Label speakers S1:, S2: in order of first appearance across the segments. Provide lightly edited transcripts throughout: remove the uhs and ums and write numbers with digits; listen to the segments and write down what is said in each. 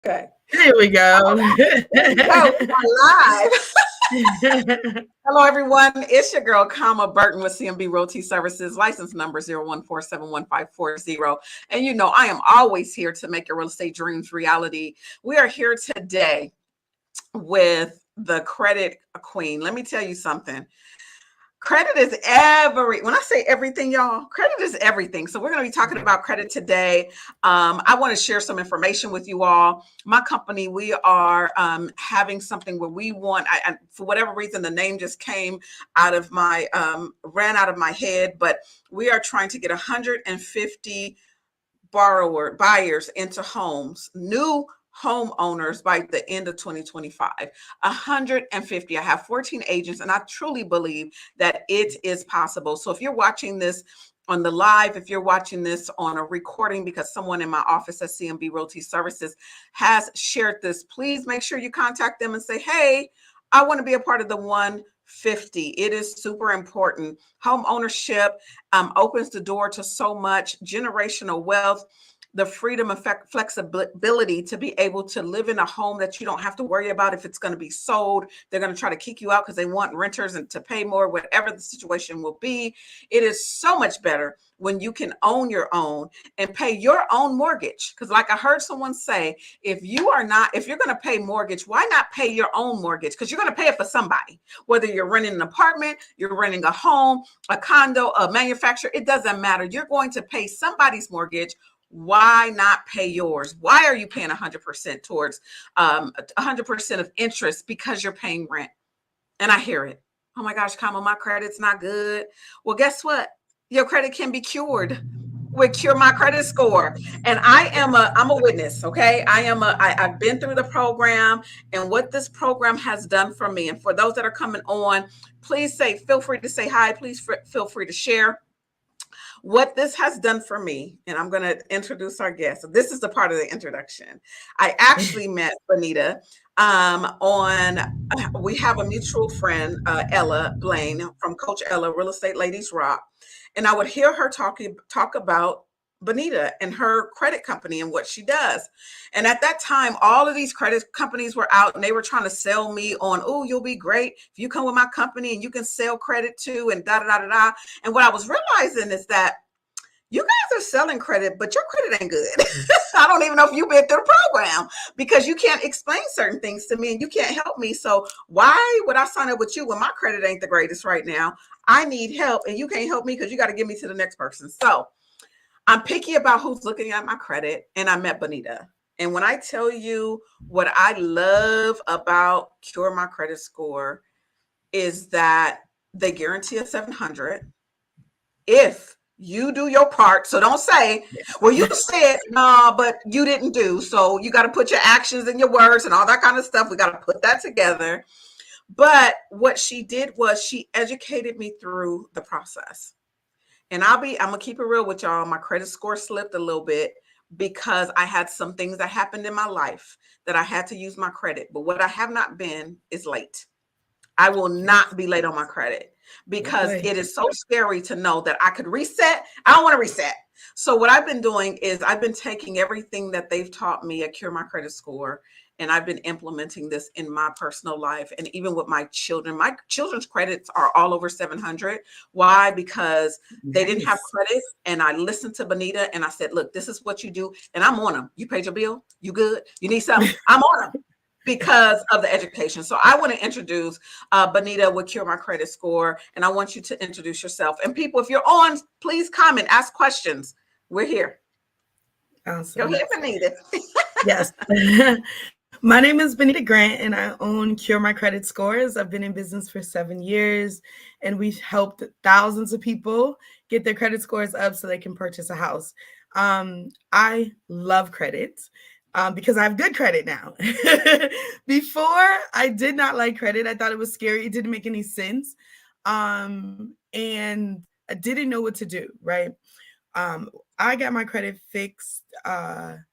S1: Okay.
S2: There we
S1: All
S2: go.
S1: right. There we go. We are live. Hello, everyone. It's your girl, Kama Burton with CMB Realty Services, license number 01471540. And you know, I am always here to make your real estate dreams reality. We are here today with the credit queen. Let me tell you something. Credit is when I say everything, y'all, credit is everything. So we're going to be talking about credit today. I want to share some information with you all. My company, we are having something where we want, for whatever reason, the name just came out of ran out of my head, but we are trying to get 150 buyers into homes, new homeowners by the end of 2025. 150. I have 14 agents, and I truly believe that it is possible. So if you're watching this on the live, if you're watching this on a recording because someone in my office at CMB Realty Services has shared this, please make sure you contact them and say, hey, I want to be a part of the 150. It is super important. Home ownership opens the door to so much generational wealth, the freedom and flexibility to be able to live in a home that you don't have to worry about if it's going to be sold. They're going to try to kick you out because they want renters and to pay more, whatever the situation will be. It is so much better when you can own your own and pay your own mortgage. Because like I heard someone say, if you're going to pay mortgage, why not pay your own mortgage? Because you're going to pay it for somebody, whether you're renting an apartment, you're renting a home, a condo, a manufacturer, it doesn't matter. You're going to pay somebody's mortgage. Why not pay yours? Why are you paying 100% towards 100% of interest? Because you're paying rent. And I hear it. Oh my gosh, Kama, my credit's not good. Well, guess what? Your credit can be cured with Cure My Credit Score. And I'm a witness, okay? I've been through the program and what this program has done for me. And for those that are coming on, please feel free to say hi. Please feel free to share what this has done for me. And I'm going to introduce our guest. So this is the part of the introduction. I actually met Bonita we have a mutual friend, Ella Blaine from Coach Ella, Real Estate Ladies Rock. And I would hear her talk about Bonita and her credit company and what she does. And at that time, all of these credit companies were out and they were trying to sell me on, oh, you'll be great if you come with my company and you can sell credit too and da da da da da. And what I was realizing is that you guys are selling credit, but your credit ain't good. I don't even know if you've been through the program because you can't explain certain things to me and you can't help me. So why would I sign up with you when my credit ain't the greatest right now? I need help and you can't help me because you got to get me to the next person. So I'm picky about who's looking at my credit, and I met Bonita. And when I tell you what I love about Cure My Credit Score is that they guarantee a 700 if you do your part. So don't say, well, you said, no, but you didn't do. So you got to put your actions and your words and all that kind of stuff. We got to put that together. But what she did was she educated me through the process. And I'm going to keep it real with y'all. My credit score slipped a little bit because I had some things that happened in my life that I had to use my credit. But what I have not been is late. I will not be late on my credit because it is so scary to know that I could reset. I don't want to reset. So what I've been doing is I've been taking everything that they've taught me at Cure My Credit Score, and I've been implementing this in my personal life and even with my children. My children's credits are all over 700. Why? Because they didn't have credit, and I listened to Bonita and I said, look, this is what you do, and I'm on them. You paid your bill? You good? You need something? I'm on them. Because of the education. So I want to introduce Bonita with Cure My Credit Score, and I want you to introduce yourself. And people, if you're on, please comment, ask questions. We're here.
S2: Awesome.
S1: Go ahead, Bonita.
S2: Yes. My name is Bonita Grant, and I own Cure My Credit Scores. I've been in business for 7 years, and we've helped thousands of people get their credit scores up so they can purchase a house. I love credit. Because I have good credit now. Before, I did not like credit. I thought it was scary. It didn't make any sense. And I didn't know what to do, right? I got my credit fixed and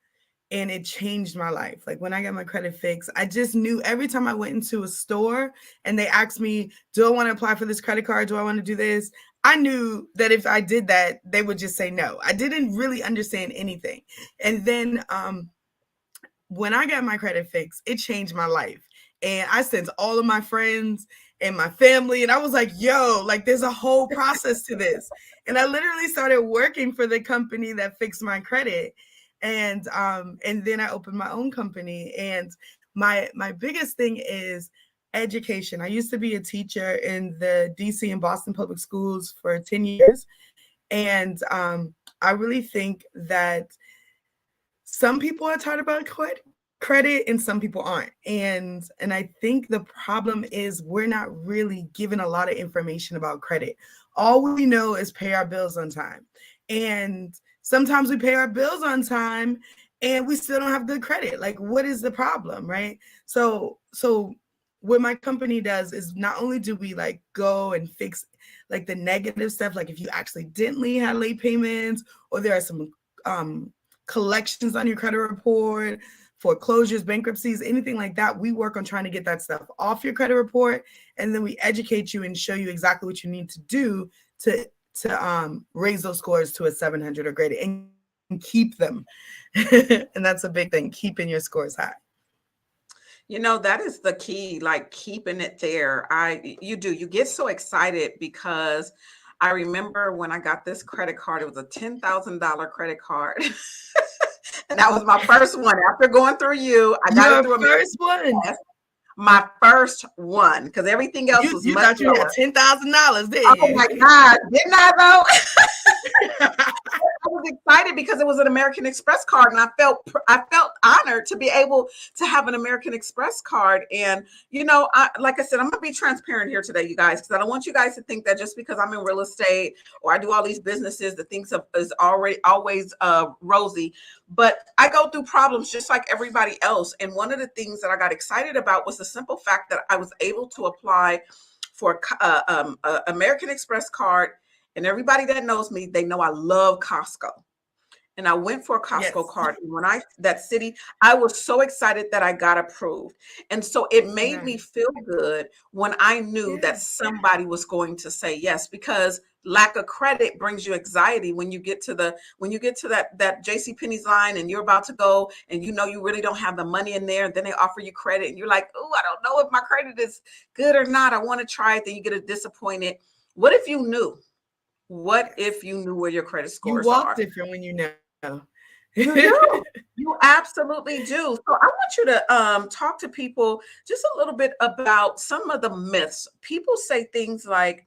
S2: it changed my life. Like when I got my credit fixed, I just knew every time I went into a store and they asked me, do I want to apply for this credit card? Do I want to do this? I knew that if I did that, they would just say no. I didn't really understand anything. And then when I got my credit fixed, it changed my life. And I sent all of my friends and my family, and I was like, yo, like there's a whole process to this. And I literally started working for the company that fixed my credit. And then I opened my own company. And my biggest thing is education. I used to be a teacher in the DC and Boston public schools for 10 years. And I really think that some people are taught about credit and some people aren't. And I think the problem is we're not really given a lot of information about credit. All we know is pay our bills on time. And sometimes we pay our bills on time and we still don't have good credit. Like, what is the problem, right? So what my company does is not only do we like go and fix like the negative stuff, like if you accidentally had late payments or there are some collections on your credit report, foreclosures, bankruptcies, anything like that, we work on trying to get that stuff off your credit report. And then we educate you and show you exactly what you need to do to raise those scores to a 700 or greater and keep them. And that's a big thing, keeping your scores high.
S1: You know, that is the key, like keeping it there. You get so excited because I remember when I got this credit card, it was a $10,000 credit card. And that was my first one. After going through you, I got it through
S2: first one.
S1: My first one, because everything else was
S2: you
S1: much
S2: thought you
S1: lower.
S2: had $10,000, didn't you?
S1: Oh my God, didn't I though? I was excited because it was an American Express card, and I felt honored to be able to have an American Express card. And you know, like I said, I'm gonna be transparent here today, you guys, because I don't want you guys to think that just because I'm in real estate or I do all these businesses, that things is always rosy. But I go through problems just like everybody else. And one of the things that I got excited about was the simple fact that I was able to apply for American Express card. And everybody that knows me, they know I love Costco. And I went for a Costco card. And when I was so excited that I got approved. And so it made me feel good when I knew that somebody was going to say yes, because lack of credit brings you anxiety when you get to that JCPenney's line and you're about to go and you know you really don't have the money in there. And then they offer you credit and you're like, oh, I don't know if my credit is good or not. I want to try it. Then you get disappointed. What if you knew? What if you knew where your credit scores are?
S2: You walk different when you know.
S1: You do. You absolutely do. So I want you to talk to people just a little bit about some of the myths. People say things like,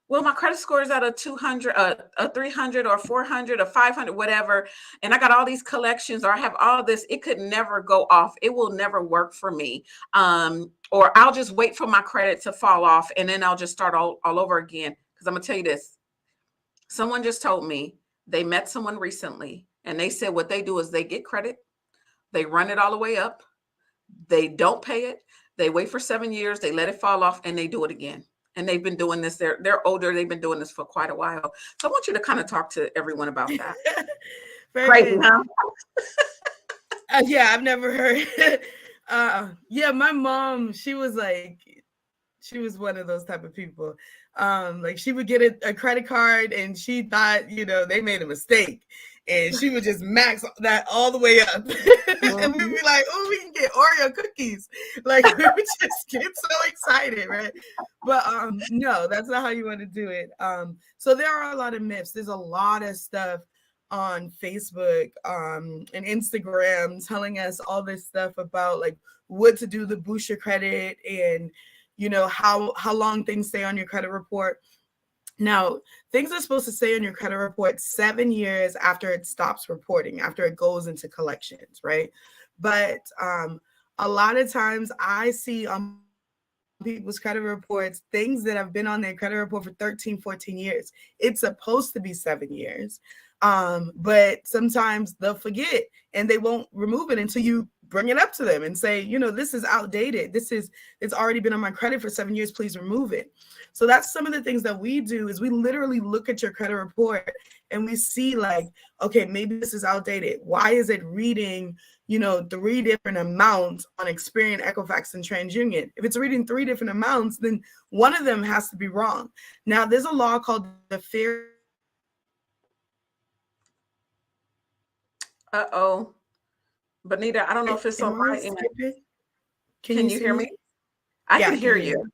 S1: well, my credit score is at a 200, a 300 or 400 or 500, whatever. And I got all these collections or I have all this. It could never go off. It will never work for me. Or I'll just wait for my credit to fall off and then I'll just start all over again. Because I'm going to tell you this. Someone just told me they met someone recently and they said what they do is they get credit. They run it all the way up. They don't pay it. They wait for 7 years. They let it fall off and they do it again. And they've been doing this. They're older. They've been doing this for quite a while. So I want you to kind of talk to everyone about that. Crazy, huh?
S2: Yeah, I've never heard. Yeah, my mom, she was one of those type of people. Like she would get a credit card and she thought, they made a mistake. And she would just max that all the way up. And we'd be like, oh, we can get Oreo cookies. Like we would just get so excited, right? But no, that's not how you want to do it. So there are a lot of myths. There's a lot of stuff on Facebook and Instagram telling us all this stuff about like what to do to boost your credit and how long things stay on your credit report. Now, things are supposed to stay on your credit report 7 years after it stops reporting, after it goes into collections, right? But a lot of times I see on people's credit reports things that have been on their credit report for 13, 14 years. It's supposed to be 7 years. But sometimes they'll forget and they won't remove it until you bring it up to them and say, this is outdated. It's already been on my credit for 7 years. Please remove it. So that's some of the things that we do is we literally look at your credit report and we see like, okay, maybe this is outdated. Why is it reading, 3 different amounts on Experian, Equifax, and TransUnion? If it's reading 3 different amounts, then one of them has to be wrong. Now, there's a law called the Fair.
S1: Uh-oh. Bonita, I don't know if it's on
S2: Am I
S1: my end.
S2: skipping? Can
S1: Can
S2: you
S1: you
S2: see
S1: hear me?
S2: me?
S1: I
S2: Yeah,
S1: can
S2: I can
S1: hear
S2: hear
S1: you.
S2: you.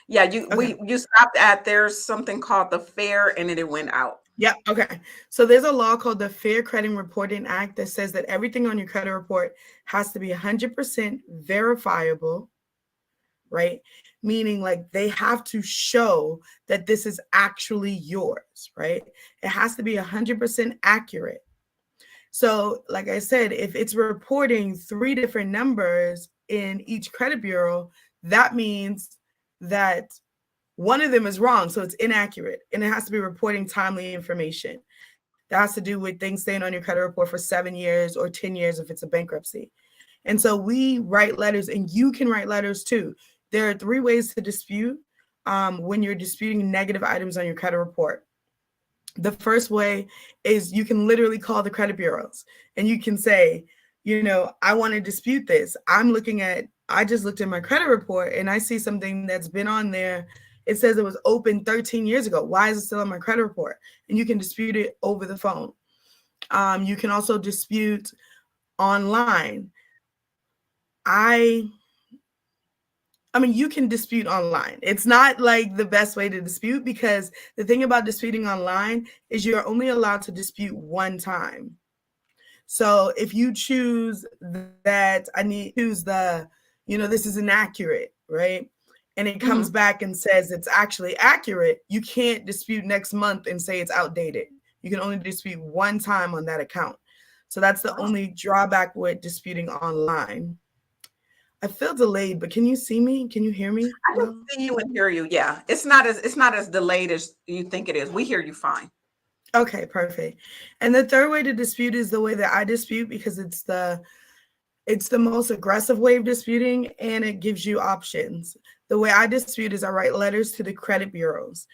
S1: Yeah,
S2: Okay.
S1: you stopped at there's something called the fair and then it went out.
S2: Yeah. Okay. So there's a law called the Fair Credit Reporting Act that says that everything on your credit report has to be 100% verifiable, right? Meaning like they have to show that this is actually yours, right? It has to be 100% accurate. So, like I said, if it's reporting 3 different numbers in each credit bureau, that means that one of them is wrong. So it's inaccurate and it has to be reporting timely information. That has to do with things staying on your credit report for 7 years or 10 years if it's a bankruptcy. And so we write letters, and you can write letters too. There are 3 ways to dispute when you're disputing negative items on your credit report. The first way is you can literally call the credit bureaus and you can say, I want to dispute this. I just looked at my credit report and I see something that's been on there. It says it was open 13 years ago. Why is it still on my credit report? And you can dispute it over the phone. You can also dispute online. You can dispute online. It's not like the best way to dispute, because the thing about disputing online is you're only allowed to dispute one time. So if you choose that this is inaccurate, right? And it comes back and says it's actually accurate, you can't dispute next month and say it's outdated. You can only dispute one time on that account. So that's the only drawback with disputing online. I feel delayed, but can you see me? Can you hear me?
S1: I can see you and hear you. Yeah. It's not as delayed as you think it is. We hear you fine.
S2: Okay, perfect. And the third way to dispute is the way that I dispute, because it's the most aggressive way of disputing, and it gives you options. The way I dispute is I write letters to the credit bureaus.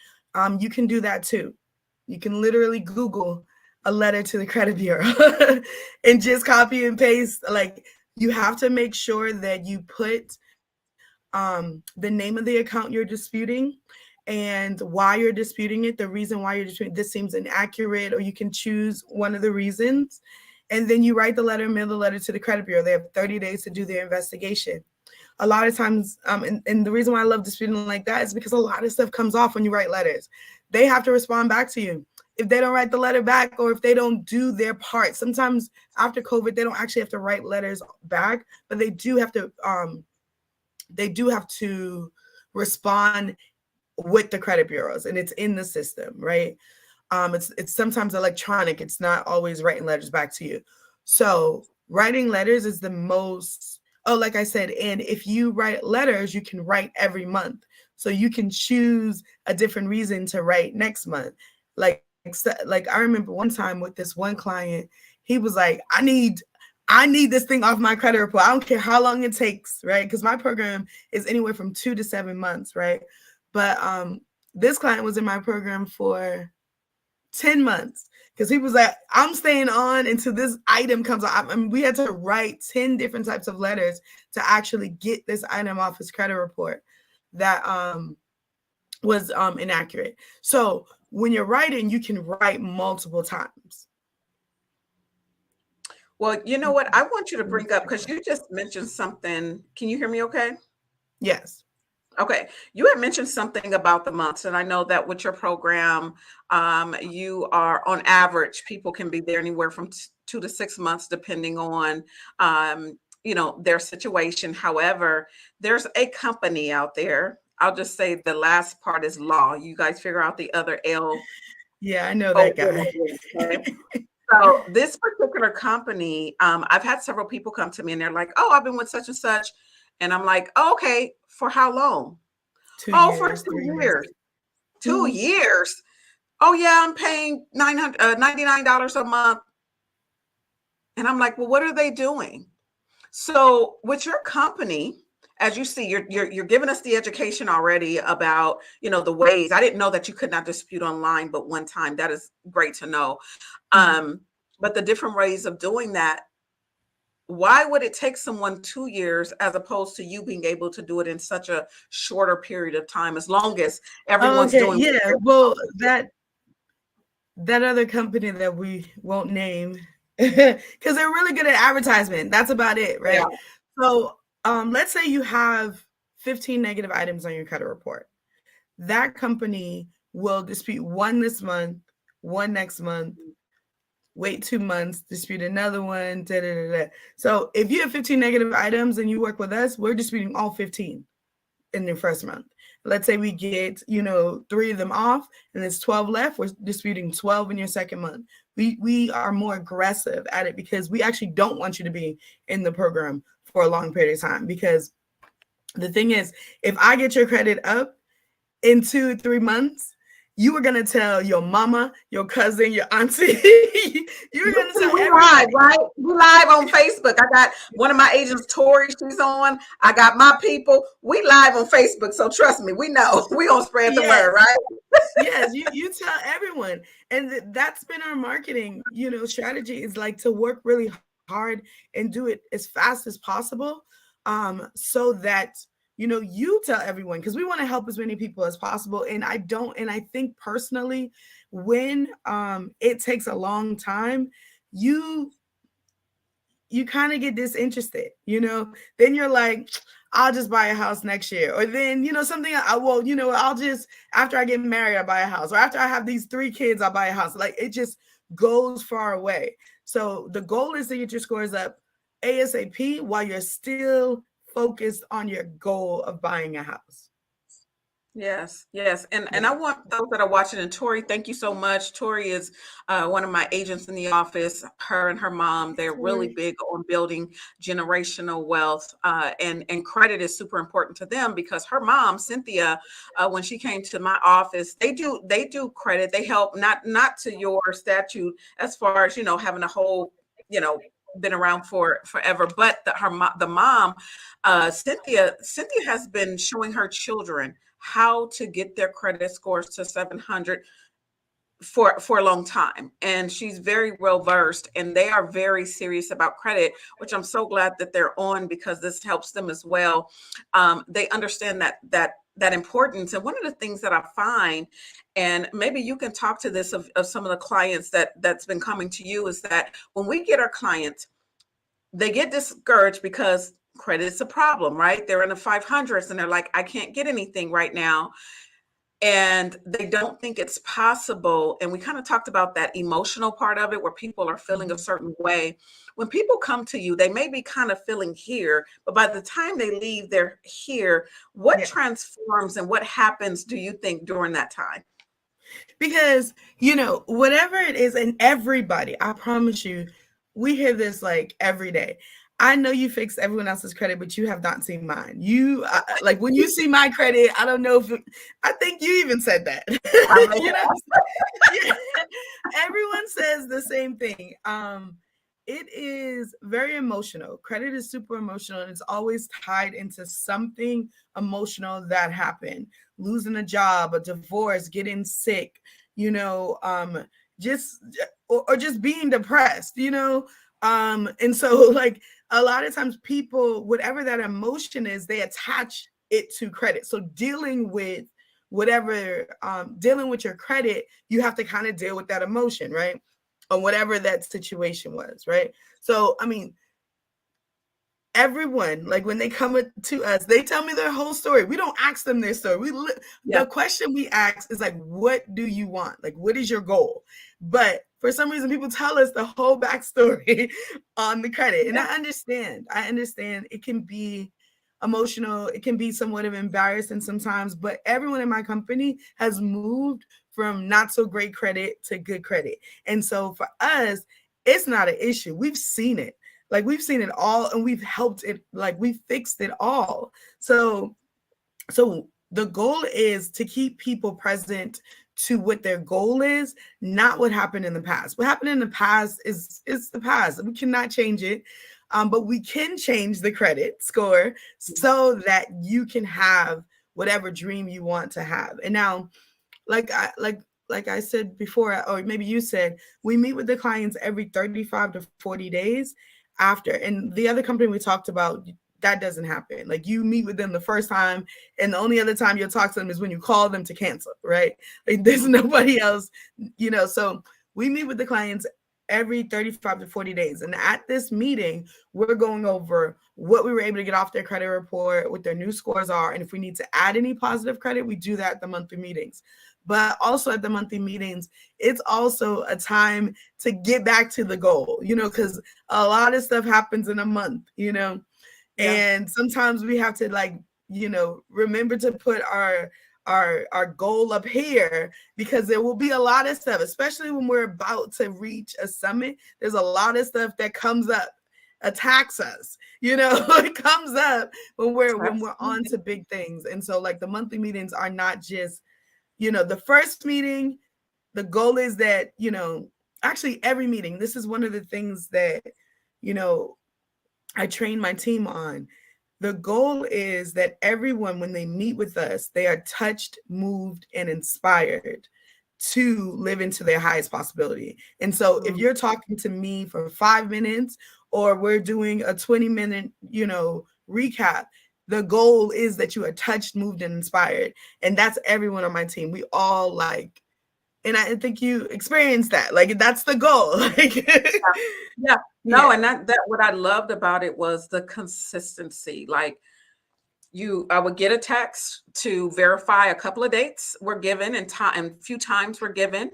S2: You can do that too. You can literally Google a letter to the credit bureau and just copy and paste. Like, you have to make sure that you put the name of the account you're disputing and why you're disputing it, the reason why you're disputing. This seems inaccurate, or you can choose one of the reasons. And then you write the letter, mail the letter to the credit bureau. They have 30 days to do their investigation. A lot of times, and the reason why I love disputing like that is because a lot of stuff comes off when you write letters. They have to respond back to you. If they don't write the letter back, or if they don't do their part, sometimes after COVID, they don't actually have to write letters back, but they do have to respond with the credit bureaus, and it's in the system, right? It's sometimes electronic. It's not always writing letters back to you. So writing letters is the most, like I said, and if you write letters, you can write every month. So you can choose a different reason to write next month. Like I remember one time with this one client, he was like, I need this thing off my credit report. I don't care how long it takes, right? Because my program is anywhere from 2 to 7 months, right? But this client was in my program for 10 months, because he was like, I'm staying on until this item comes out. I mean, we had to write 10 different types of letters to actually get this item off his credit report that was inaccurate. So when you're writing, you can write multiple times.
S1: Well, you know what? I want you to bring up, because you just mentioned something. Can you hear me okay?
S2: Yes.
S1: Okay. You had mentioned something about the months, and I know that with your program, you are on average, people can be there anywhere from 2 to 6 months, depending on, their situation. However, there's a company out there. I'll just say the last part is law. You guys figure out the other L.
S2: Yeah, I know that guy.
S1: Okay. So this particular company, I've had several people come to me and they're like, "Oh, I've been with such and such," and I'm like, "Oh, okay, for how long?"
S2: 2
S1: "Oh,
S2: years,
S1: for 2
S2: 3 years.
S1: years." 2 years? "Oh yeah, I'm paying $99 a month." And I'm like, "Well, what are they doing?" So with your company, as you see, you're giving us the education already about, the ways. I didn't know that you could not dispute online but one time. That is great to know. But the different ways of doing that, why would it take someone 2 years as opposed to you being able to do it in such a shorter period of time, as long as everyone's doing?
S2: Yeah. Well, that other company that we won't name, because they're really good at advertisement. That's about it, right?
S1: Yeah.
S2: So let's say you have 15 negative items on your credit report. That company will dispute one this month, one next month, wait 2 months, dispute another one. Da, da, da, da. So if you have 15 negative items and you work with us, we're disputing all 15 in your first month. Let's say we get, 3 of them off and there's 12 left. We're disputing 12 in your second month. We are more aggressive at it because we actually don't want you to be in the program for a long period of time. Because the thing is, if I get your credit up in 2-3 months, you were gonna tell your mama, your cousin, your auntie. You're gonna tell
S1: we
S2: everybody.
S1: live, right? We live on Facebook. I got one of my agents, Tori, she's on. I got my people. We live on Facebook. So trust me, we know. We gonna spread the word, right?
S2: Yes, you tell everyone. And that's been our marketing, strategy, is like to work really hard and do it as fast as possible. So that you tell everyone, because we want to help as many people as possible. And I think personally, when it takes a long time, you kind of get disinterested, then you're like, I'll just buy a house next year. Or then, something, I'll just, after I get married, I buy a house. Or after I have these 3 kids, I'll buy a house. Like, it just goes far away. So the goal is to get your scores up ASAP while you're still focused on your goal of buying a house.
S1: Yes. And I want those that are watching, and Tori, thank you so much. Tori is one of my agents in the office. Her and her mom, they're really big on building generational wealth, and credit is super important to them because her mom, Cynthia, when she came to my office, they do credit. They help not to your statute as far as, having a whole, been around for forever, but the mom, Cynthia has been showing her children how to get their credit scores to 700 for a long time. And she's very well versed, and they are very serious about credit, which I'm so glad that they're on, because this helps them as well. They understand that importance. And one of the things that I find, and maybe you can talk to this of some of the clients that's been coming to you, is that when we get our clients, they get discouraged because credit is a problem, right? They're in the 500s and they're like, I can't get anything right now. And they don't think it's possible. And we kind of talked about that emotional part of it, where people are feeling a certain way. When people come to you, they may be kind of feeling here, but by the time they leave, they're here. What transforms and what happens, do you think, during that time?
S2: Because, whatever it is, and everybody, I promise you, we hear this like every day. I know you fixed everyone else's credit, but you have not seen mine. You like, when you see my credit, I don't know I think you even said that. Everyone says the same thing. It is very emotional. Credit is super emotional, and it's always tied into something emotional that happened. Losing a job, a divorce, getting sick, just being depressed, and so, like, a lot of times people, whatever that emotion is, they attach it to credit. So dealing with dealing with your credit, you have to kind of deal with that emotion, right? Or whatever that situation was, right? So, I mean, everyone, like, when they come to us, they tell me their whole story. We don't ask them their story. The question we ask is like, what do you want? Like, what is your goal? But for some reason, people tell us the whole backstory on the credit. And I understand it can be emotional. It can be somewhat of embarrassing sometimes, but everyone in my company has moved from not so great credit to good credit. And so for us, it's not an issue. We've seen it. Like, we've seen it all, and we've helped it. Like, we fixed it all. So the goal is to keep people present to what their goal is, not what happened in the past. What happened in the past is the past. We cannot change it, but we can change the credit score so that you can have whatever dream you want to have. And now, like I said before, or maybe you said, we meet with the clients every 35 to 40 days after. And the other company we talked about, that doesn't happen. Like, you meet with them the first time, and the only other time you'll talk to them is when you call them to cancel, right? Like, there's nobody else, so we meet with the clients every 35 to 40 days. And at this meeting, we're going over what we were able to get off their credit report, what their new scores are. And if we need to add any positive credit, we do that at the monthly meetings. But also at the monthly meetings, it's also a time to get back to the goal, because a lot of stuff happens in a month,
S1: Yeah.
S2: and sometimes we have to remember to put our goal up here, because there will be a lot of stuff, especially when we're about to reach a summit. There's a lot of stuff that comes up, attacks us, it comes up when we're on to big things. And so like the monthly meetings are not just, the first meeting. The goal is that, actually every meeting, this is one of the things that, I train my team on. The goal is that everyone, when they meet with us, they are touched, moved, and inspired to live into their highest possibility. And so if you're talking to me for 5 minutes, or we're doing a 20-minute, recap, the goal is that you are touched, moved, and inspired. And that's everyone on my team. We all and I think you experienced that. That's the goal.
S1: Yeah. No, and that what I loved about it was the consistency. I would get a text to verify a couple of dates were given and a few times were given.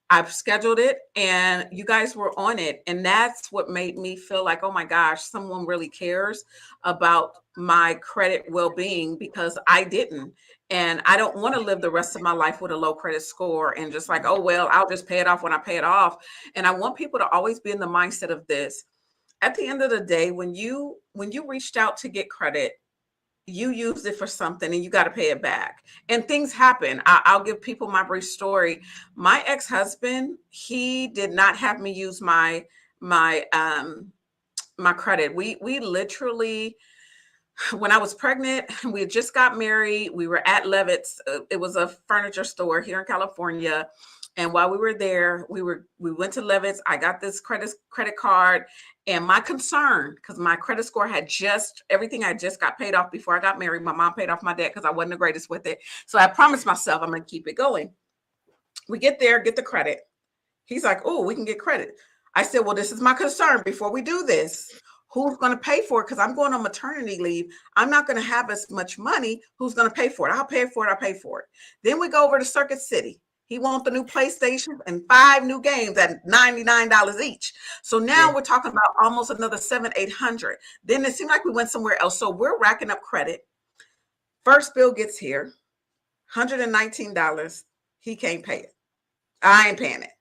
S1: I've scheduled it and you guys were on it. And that's what made me feel like, oh my gosh, someone really cares about my credit well-being, because I didn't. And I don't want to live the rest of my life with a low credit score and just like, oh, well, I'll just pay it off when I pay it off. And I want people to always be in the mindset of this. At the end of the day, when you reached out to get credit, you used it for something and you got to pay it back. And things happen. I'll give people my brief story. My ex-husband, he did not have me use my credit. We literally, when I was pregnant, we had just got married. We were at Levitt's. It was a furniture store here in California. And while we were there, we went to Levitt's. I got this credit card, and my concern, because my credit score had everything I just got paid off before I got married. My mom paid off my debt because I wasn't the greatest with it. So I promised myself I'm going to keep it going. We get there, get the credit. He's like, oh, we can get credit. I said, well, this is my concern before we do this. Who's going to pay for it? Because I'm going on maternity leave. I'm not going to have as much money. Who's going to pay for it? I'll pay for it. I'll pay for it. Then we go over to Circuit City. He wants the new PlayStation and 5 new games at $99 each. So now we're talking about almost another $700-800. Then it seemed like we went somewhere else. So we're racking up credit. First bill gets here, $119. He can't pay it. I ain't paying it.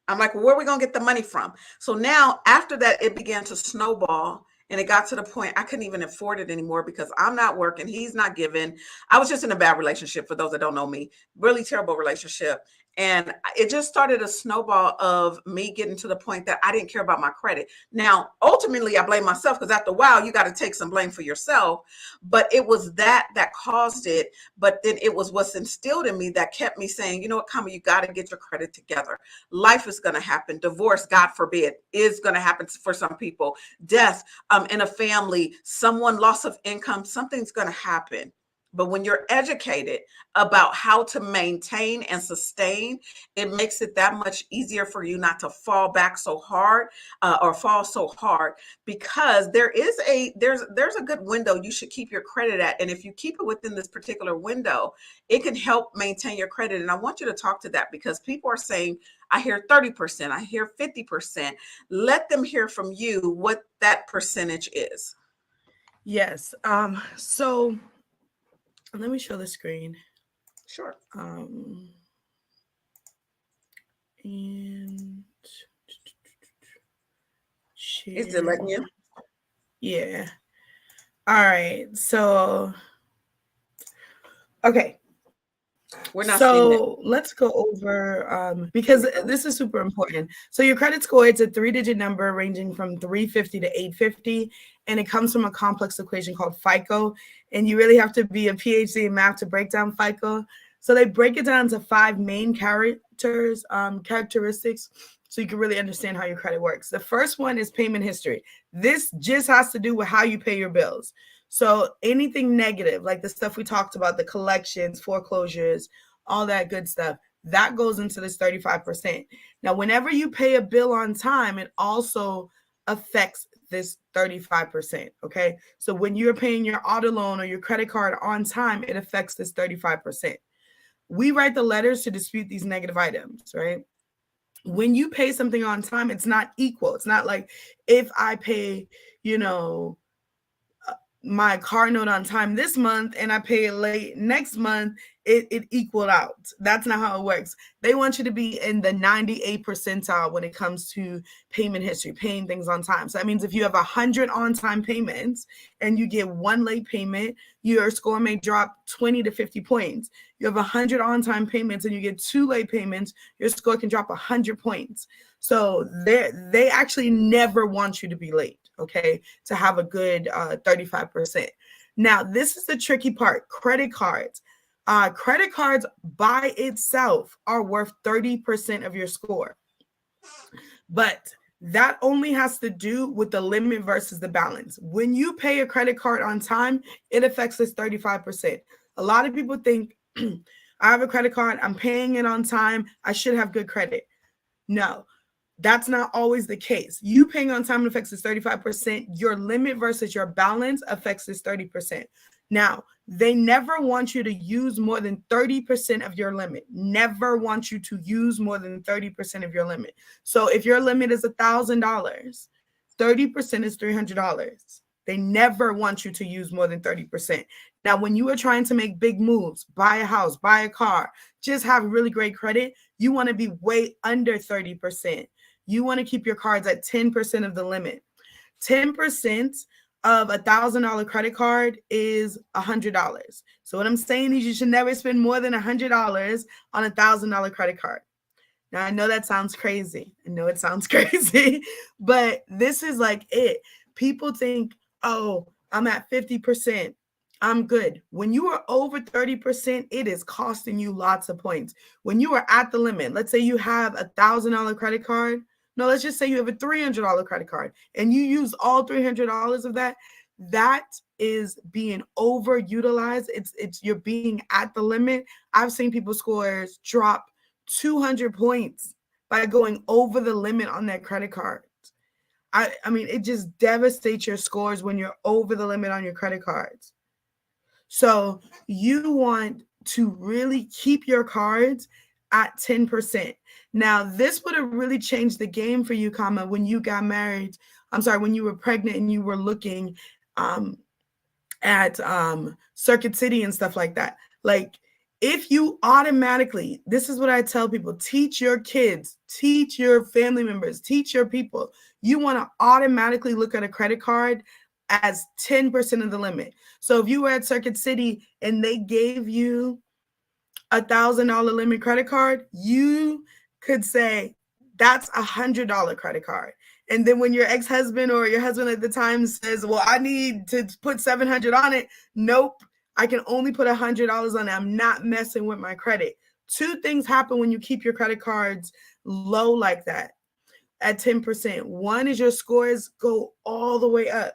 S1: I'm like, well, where are we going to get the money from? So now after that, it began to snowball. And it got to the point I couldn't even afford it anymore because I'm not working. He's not giving. I was just in a bad relationship, for those that don't know me, really terrible relationship. And it just started a snowball of me getting to the point that I didn't care about my credit. Now, ultimately, I blame myself, because after a while, you got to take some blame for yourself. But it was that caused it. But then it was what's instilled in me that kept me saying, you know what, Kama, you got to get your credit together. Life is going to happen. Divorce, God forbid, is going to happen for some people. Death in a family, someone loss of income, something's going to happen. But when you're educated about how to maintain and sustain, it makes it that much easier for you not to fall back so hard or fall so hard, because there's a good window you should keep your credit at. And if you keep it within this particular window, it can help maintain your credit. And I want you to talk to that, because people are saying, I hear 30%, I hear 50%. Let them hear from you what that percentage is.
S2: Yes. So let me show the screen.
S1: Sure.
S2: And share.
S1: Is it letting you?
S2: Yeah. All right. So, okay.
S1: We're not
S2: so let's go over, because this is super important. So your credit score, it's a 3-digit number ranging from 350 to 850, and it comes from a complex equation called FICO. And you really have to be a PhD in math to break down FICO. So they break it down to 5 main characteristics, so you can really understand how your credit works. The first one is payment history. This just has to do with how you pay your bills. So anything negative, like the stuff we talked about, the collections, foreclosures, all that good stuff, that goes into this 35%. Now, whenever you pay a bill on time, it also affects this 35%. Okay. So when you're paying your auto loan or your credit card on time, it affects this 35%. We write the letters to dispute these negative items, right? When you pay something on time, it's not equal. It's not like if I pay, my car note on time this month and I pay it late next month, it equaled out. That's not how it works. They want you to be in the 98th percentile when it comes to payment history, paying things on time. So that means if you have 100 on-time payments and you get one late payment, your score may drop 20 to 50 points. You have 100 on-time payments and you get 2 late payments, your score can drop 100 points. So they actually never want you to be late, okay, to have a good 35%. Now, this is the tricky part, credit cards. Credit cards by itself are worth 30% of your score. But that only has to do with the limit versus the balance. When you pay a credit card on time, it affects this 35%. A lot of people think, I have a credit card, I'm paying it on time, I should have good credit. No, that's not always the case. You paying on time affects this 35%. Your limit versus your balance affects this 30%. Now, they never want you to use more than 30% of your limit. Never want you to use more than 30% of your limit. So if your limit is $1,000, 30% is $300. They never want you to use more than 30%. Now, when you are trying to make big moves, buy a house, buy a car, just have really great credit, you want to be way under 30%. You want to keep your cards at 10% of the limit. 10% of $1,000 credit card is $100. So what I'm saying is you should never spend more than $100 on $1,000 credit card. Now, I know that sounds crazy. I know it sounds crazy, but this is like it. People think, oh, I'm at 50%. I'm good. When you are over 30%, it is costing you lots of points. When you are at the limit, let's say you have $1,000 credit card. No, let's just say you have a $300 credit card and you use all $300 of that. That is being overutilized. It's you're being at the limit. I've seen people's scores drop 200 points by going over the limit on their credit cards. I mean, it just devastates your scores when you're over the limit on your credit cards. So you want to really keep your cards at 10%. Now, this would have really changed the game for you, when you got married. When you were pregnant and you were looking at Circuit City and stuff like that. Like, if you automatically, this is what I tell people, teach your kids, teach your family members, teach your people. You want to automatically look at a credit card as 10% of the limit. So if you were at Circuit City and they gave you $1,000 limit credit card, you could say that's $100 credit card. And then when your ex-husband or your husband at the time says, well, I need to put $700 on it. Nope, I can only put $100 on it. I'm not messing with my credit. 2 things happen when you keep your credit cards low like that at 10%. One is your scores go all the way up.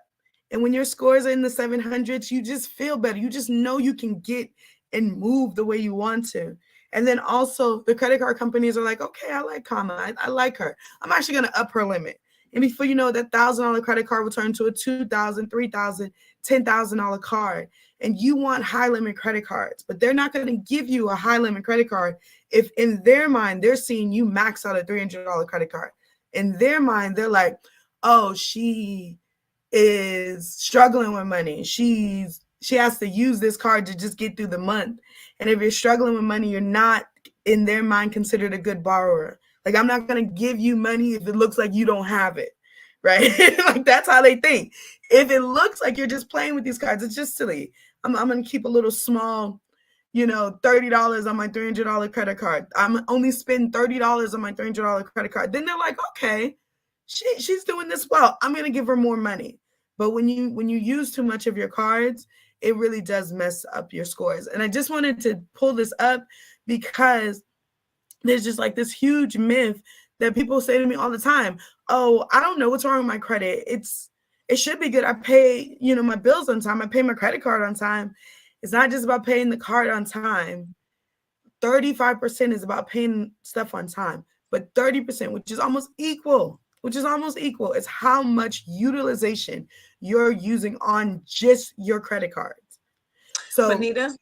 S2: And when your scores are in the 700s, you just feel better. You just know you can get and move the way you want to. And then also the credit card companies are like, okay, I like Kama. I like her. I'm actually going to up her limit. And before you know it, that $1,000 credit card will turn to a $2,000, $3,000, $10,000 card. And you want high limit credit cards, but they're not going to give you a high limit credit card if in their mind, they're seeing you max out a $300 credit card. In their mind, they're like, oh, she is struggling with money. She has to use this card to just get through the month. And if you're struggling with money, you're not, in their mind, considered a good borrower. Like, I'm not going to give you money if it looks like you don't have it, right? Like, that's how they think. If it looks like you're just playing with these cards, it's just silly. I'm going to keep a little small, $30 on my $300 credit card. I'm only spending $30 on my $300 credit card. Then they're like, okay, she's doing this well. I'm going to give her more money. But when you use too much of your cards, it really does mess up your scores. And I just wanted to pull this up because there's just like this huge myth that people say to me all the time. Oh, I don't know what's wrong with my credit. It should be good. I pay, my bills on time. I pay my credit card on time. It's not just about paying the card on time. 35% is about paying stuff on time, but 30%, which is almost equal, is how much utilization you're using on just your credit cards. So,
S1: Benita,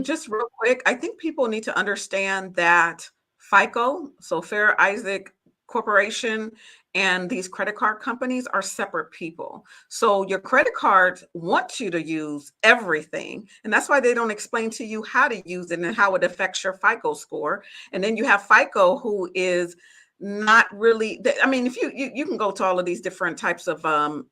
S1: just real quick, I think people need to understand that FICO, so Fair Isaac Corporation, and these credit card companies are separate people. So your credit cards want you to use everything. And that's why they don't explain to you how to use it and how it affects your FICO score. And then you have FICO, who is not really, I mean, if you can go to all of these different types of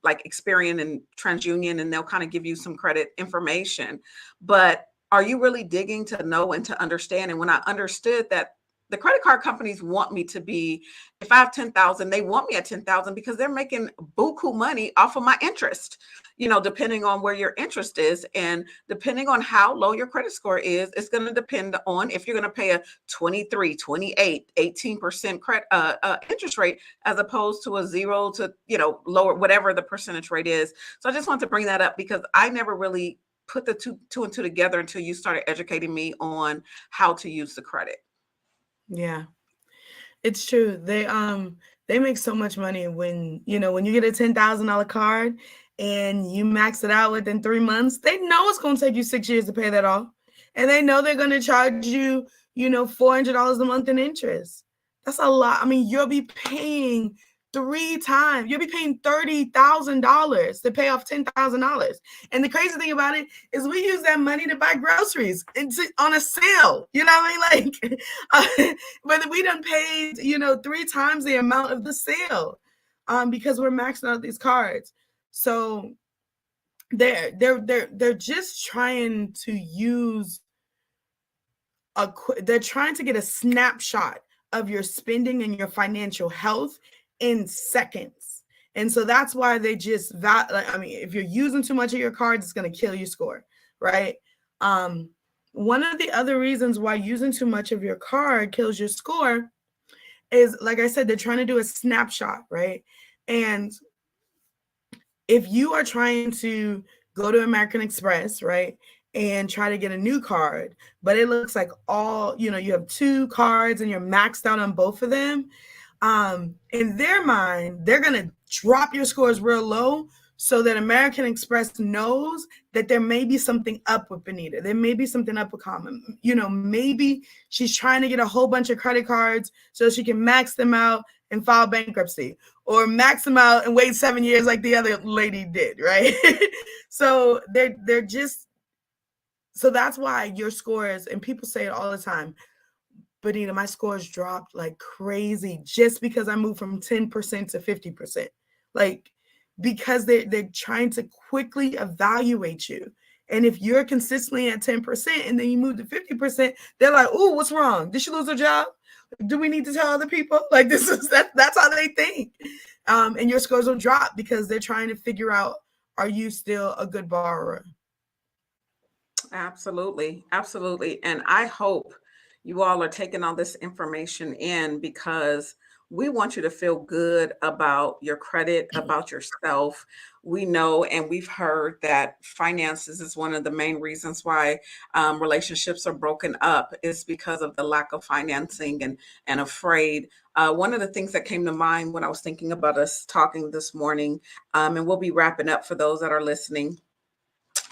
S1: like Experian and TransUnion, and they'll kind of give you some credit information. But are you really digging to know and to understand? And when I understood that the credit card companies want me to be, if I have 10,000, they want me at 10,000 because they're making buku money off of my interest, depending on where your interest is. And depending on how low your credit score is, it's going to depend on if you're going to pay a 23, 28, 18% interest rate, as opposed to a 0 to, lower, whatever the percentage rate is. So I just want to bring that up because I never really put the two and two together until you started educating me on how to use the credit.
S2: Yeah, it's true. They make so much money when you get a $10,000 card and you max it out within 3 months. They know it's going to take you 6 years to pay that off, and they know they're going to charge you, $400 a month in interest. That's a lot. I mean, you'll be paying 3 times. You'll be paying $30,000 to pay off $10,000. And the crazy thing about it is we use that money to buy groceries on a sale. You know what I mean? Like, but we done paid, 3 times the amount of the sale because we're maxing out these cards. So they're just trying to use they're trying to get a snapshot of your spending and your financial health in seconds. And so that's why they just if you're using too much of your cards, it's going to kill your score, right? One of the other reasons why using too much of your card kills your score is, like I said, they're trying to do a snapshot, right? And if you are trying to go to American Express, right, and try to get a new card, but it looks like you have 2 cards and you're maxed out on both of them, in their mind, they're going to drop your scores real low so that American Express knows that there may be something up with Benita. There may be something up with Common. Maybe she's trying to get a whole bunch of credit cards so she can max them out and file bankruptcy, or max them out and wait 7 years like the other lady did, right? So so that's why your scores, and people say it all the time, Benita, my scores dropped like crazy just because I moved from 10% to 50%. Like, because they're trying to quickly evaluate you. And if you're consistently at 10% and then you move to 50%, they're like, "Oh, what's wrong? Did she lose her job? Do we need to tell other people?" Like, that's how they think. And your scores will drop because they're trying to figure out, are you still a good borrower?
S1: Absolutely. Absolutely. And I hope you all are taking all this information in, because we want you to feel good about your credit, about yourself. We know and we've heard that finances is one of the main reasons why relationships are broken up, is because of the lack of financing and afraid. One of the things that came to mind when I was thinking about us talking this morning, and we'll be wrapping up for those that are listening.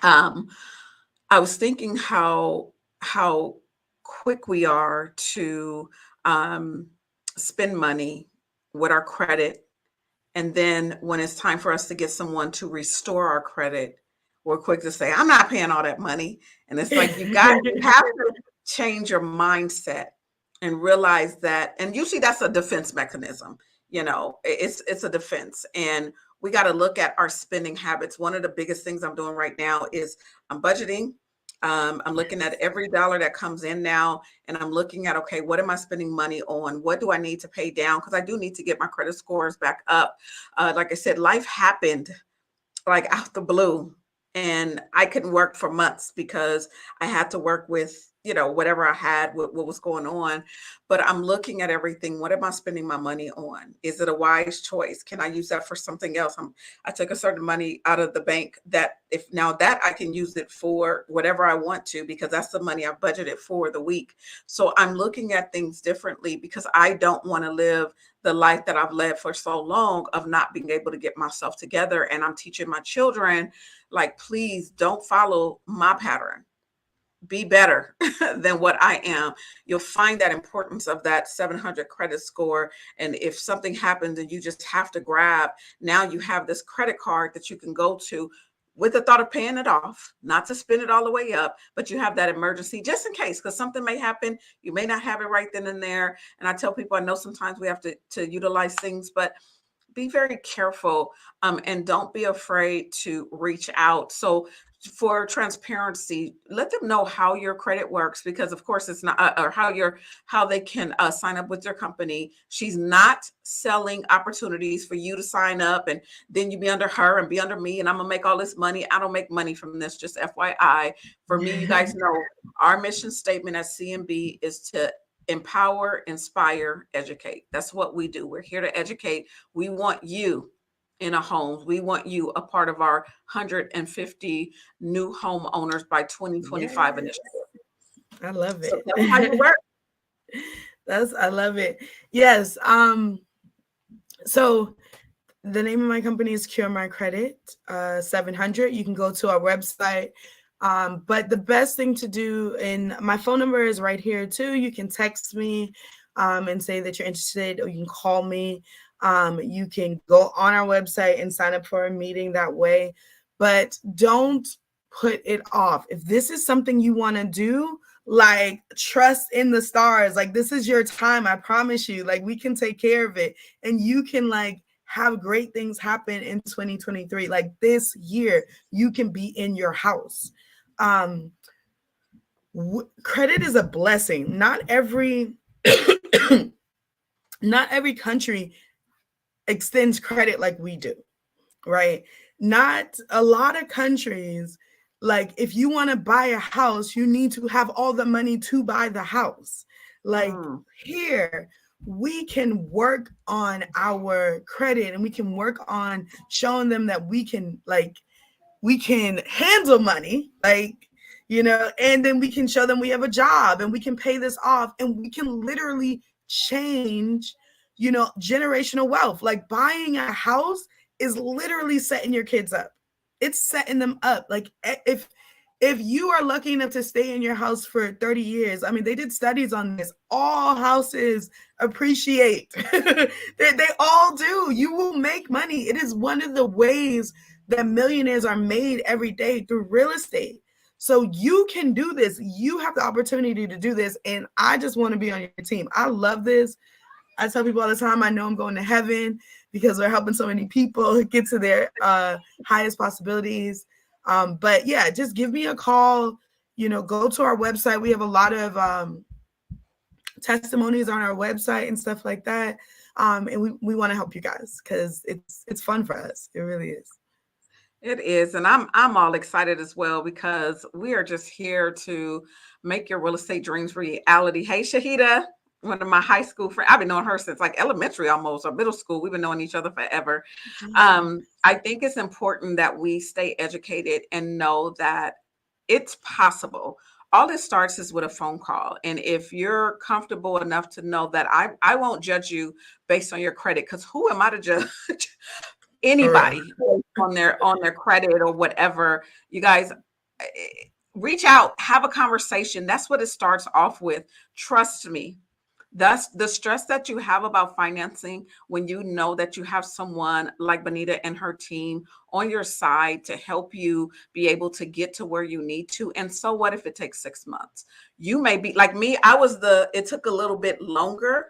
S1: I was thinking how quick we are to spend money with our credit, and then when it's time for us to get someone to restore our credit, we're quick to say, "I'm not paying all that money." And it's like you have to change your mindset and realize that. And usually that's a defense mechanism. It's a defense, and we got to look at our spending habits. One of the biggest things I'm doing right now is I'm budgeting. I'm looking at every dollar that comes in now, and I'm looking at, okay, what am I spending money on? What do I need to pay down? Because I do need to get my credit scores back up. Like I said, life happened like out the blue, and I couldn't work for months because I had to work with whatever I had, what was going on. But I'm looking at everything. What am I spending my money on? Is it a wise choice? Can I use that for something else? I took a certain money out of the bank that if now that I can use it for whatever I want to, because that's the money I budgeted for the week. So I'm looking at things differently because I don't want to live the life that I've led for so long of not being able to get myself together. And I'm teaching my children, like, please don't follow my pattern. Be better than what I am. You'll find that importance of that 700 credit score. And if something happens and you just have to grab, now you have this credit card that you can go to with the thought of paying it off, not to spend it all the way up, but you have that emergency just in case, because something may happen. You may not have it right then and there. And I tell people, I know sometimes we have to utilize things, but be very careful, and don't be afraid to reach out. So for transparency, let them know how your credit works, because of course it's not, or how they can sign up with your company. She's not selling opportunities for you to sign up and then you be under her and be under me and I'm gonna make all this money. I don't make money from this, just FYI. For me, you guys know our mission statement at CMB is to empower, inspire, educate. That's what we do. We're here to educate. We want you in a home. We want you a part of our 150 new homeowners by 2025 initiative.
S2: I love it.
S1: So tell them how you work.
S2: I love it. Yes. So the name of my company is Cure My Credit 700. You can go to our website. But the best thing to do, and my phone number is right here too. You can text me and say that you're interested, or you can call me. You can go on our website and sign up for a meeting that way. But don't put it off. If this is something you want to do, like, trust in the stars. Like, this is your time. I promise you, like, we can take care of it. And you can, like, have great things happen in 2023. Like, this year, you can be in your house. Credit is a blessing. Not every country extends credit like we do, right? Not a lot of countries, like, if you want to buy a house, you need to have all the money to buy the house. Like, here, we can work on our credit and we can work on showing them that we can handle money, and then we can show them we have a job and we can pay this off and we can literally change, generational wealth. Like, buying a house is literally setting your kids up. It's setting them up. Like, if you are lucky enough to stay in your house for 30 years, I mean, they did studies on this. All houses appreciate. they all do. You will make money. It is one of the ways that millionaires are made every day, through real estate. So you can do this. You have the opportunity to do this. And I just want to be on your team. I love this. I tell people all the time, I know I'm going to heaven because we're helping so many people get to their highest possibilities. But yeah, just give me a call, go to our website. We have a lot of testimonies on our website and stuff like that. And we want to help you guys because it's fun for us. It really is.
S1: It is. And I'm all excited as well, because we are just here to make your real estate dreams reality. Hey, Shahida, one of my high school friends. I've been knowing her since like elementary almost, or middle school. We've been knowing each other forever. I think it's important that we stay educated and know that it's possible. All it starts is with a phone call. And if you're comfortable enough to know that I won't judge you based on your credit, because who am I to judge anybody on their credit or whatever? You guys, reach out, have a conversation. That's what it starts off with. Trust me. That's the stress that you have about financing, when you know that you have someone like Benita and her team on your side to help you be able to get to where you need to. And so what if it takes 6 months? You may be like me. It took a little bit longer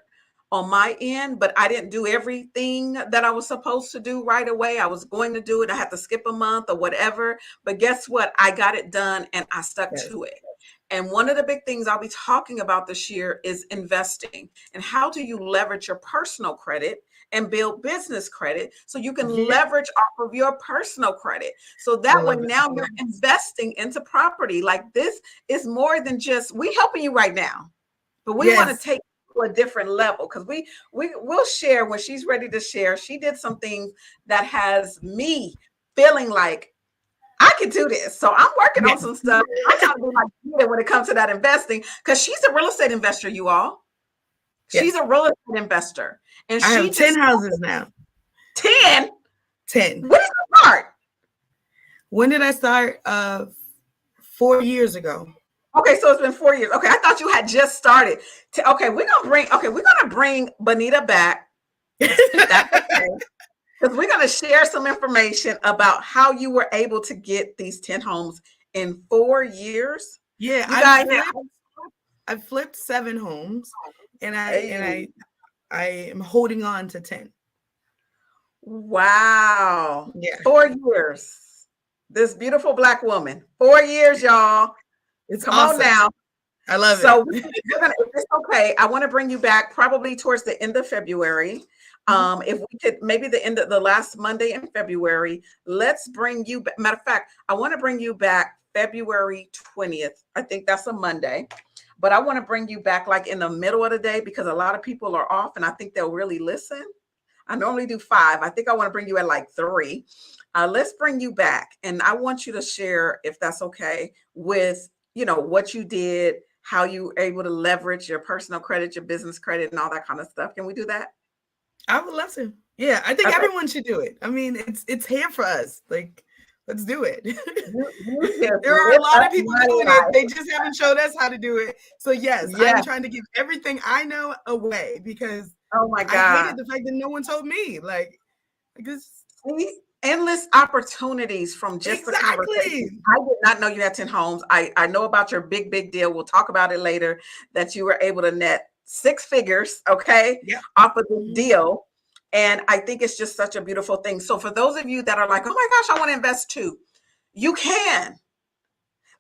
S1: on my end, but I didn't do everything that I was supposed to do right away. I was going to do it. I had to skip a month or whatever. But guess what? I got it done and I stuck to it. And one of the big things I'll be talking about this year is investing, and how do you leverage your personal credit and build business credit so you can
S2: Yeah.
S1: leverage off of your personal credit. So that way now you're investing into property. Like this is more than just we helping you right now, but we want to take to a different level because we'll share when she's ready to share. She did some things that has me feeling like I can do this. So I'm working on some stuff. I'm trying to be like Benita when it comes to that investing because she's a real estate investor, you all. She's a real estate investor. And
S2: I have 10 houses now.
S1: 10?
S2: 10.
S1: When did you start?
S2: When did I start? 4 years ago.
S1: Okay, so it's been 4 years. Okay, I thought you had just started. Okay, we're gonna bring Benita back. That's okay. Because we're gonna share some information about how you were able to get these 10 homes in 4 years.
S2: Yeah, I flipped 7 homes, and I am holding on to 10.
S1: Wow.
S2: Yeah.
S1: 4 years. This beautiful Black woman. 4 years, y'all.
S2: It's
S1: Come
S2: awesome.
S1: on now.
S2: I love
S1: so
S2: it.
S1: If it's okay, I want to bring you back probably towards the end of February. If we could, maybe the end of the last Monday in February, let's bring you back. Matter of fact, I want to bring you back February 20th. I think that's a Monday, but I want to bring you back like in the middle of the day because a lot of people are off and I think they'll really listen. I normally do 5. I think I want to bring you at like 3. Let's bring you back. And I want you to share, if that's okay, with, what you did, how you were able to leverage your personal credit, your business credit, and all that kind of stuff. Can we do that?
S2: I would love to. Yeah, I think everyone should do it. I mean, it's here for us. Like, let's do it. There are a lot of people doing it. They just haven't showed us how to do it. So yes, I'm trying to give everything I know away because
S1: oh my God,
S2: I hated the fact that no one told me. Like this
S1: endless opportunities from just the conversation. I did not know you had 10 homes. I know about your big deal. We'll talk about it later, that you were able to net 6 figures, off of the deal. And I think it's just such a beautiful thing. So for those of you that are like, oh my gosh, I want to invest too, you can.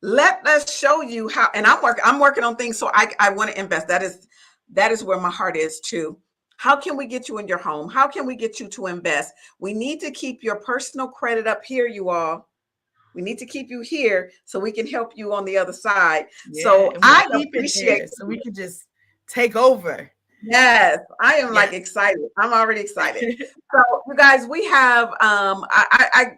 S1: Let us show you how. And I'm working on things. So I want to invest. That is where my heart is too. How can we get you in your home? How can we get you to invest? We need to keep your personal credit up here, you all. We need to keep you here so we can help you on the other side. So I appreciate
S2: so we can just take over.
S1: Yes, I am like excited. I'm already excited. So you guys, we have I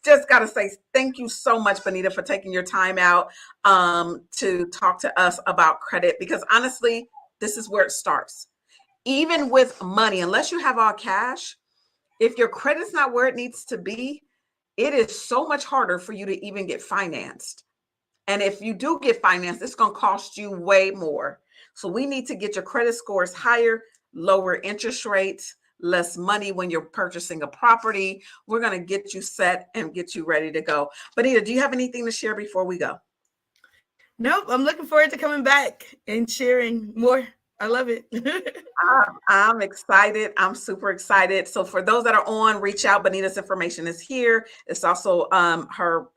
S1: just got to say thank you so much, Benita, for taking your time out to talk to us about credit, because honestly, this is where it starts. Even with money, unless you have all cash, if your credit's not where it needs to be, it is so much harder for you to even get financed. And if you do get financed, it's going to cost you way more. So we need to get your credit scores higher, lower interest rates, less money when you're purchasing a property. We're going to get you set and get you ready to go. Benita, do you have anything to share before we go?
S2: Nope. I'm looking forward to coming back and sharing more. I love it.
S1: I'm excited. I'm super excited. So for those that are on, reach out. Benita's information is here. It's also her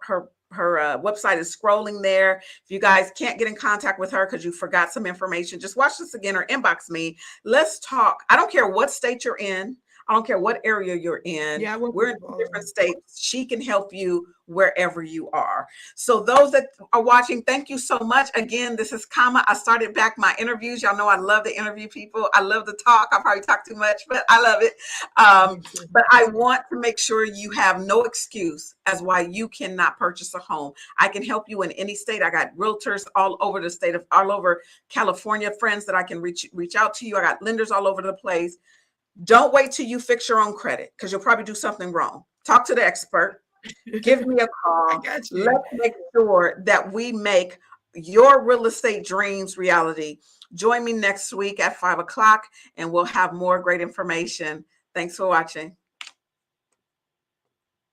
S1: website is scrolling there. If you guys can't get in contact with her because you forgot some information, just watch this again or inbox me. Let's talk. I don't care what state you're in. I don't care what area you're in.
S2: Yeah,
S1: we're in different states. She can help you wherever you are. So those that are watching, thank you so much. Again, this is Kama. I started back my interviews. Y'all know I love to interview people. I love to talk. I probably talk too much, but I love it. But I want to make sure you have no excuse as why you cannot purchase a home. I can help you in any state. I got realtors all over the state all over California, friends that I can reach out to you. I got lenders all over the place. Don't wait till you fix your own credit because you'll probably do something wrong. Talk to the expert. Give me a call. Let's make sure that we make your real estate dreams reality. Join me next week at 5 o'clock and we'll have more great information. Thanks for watching.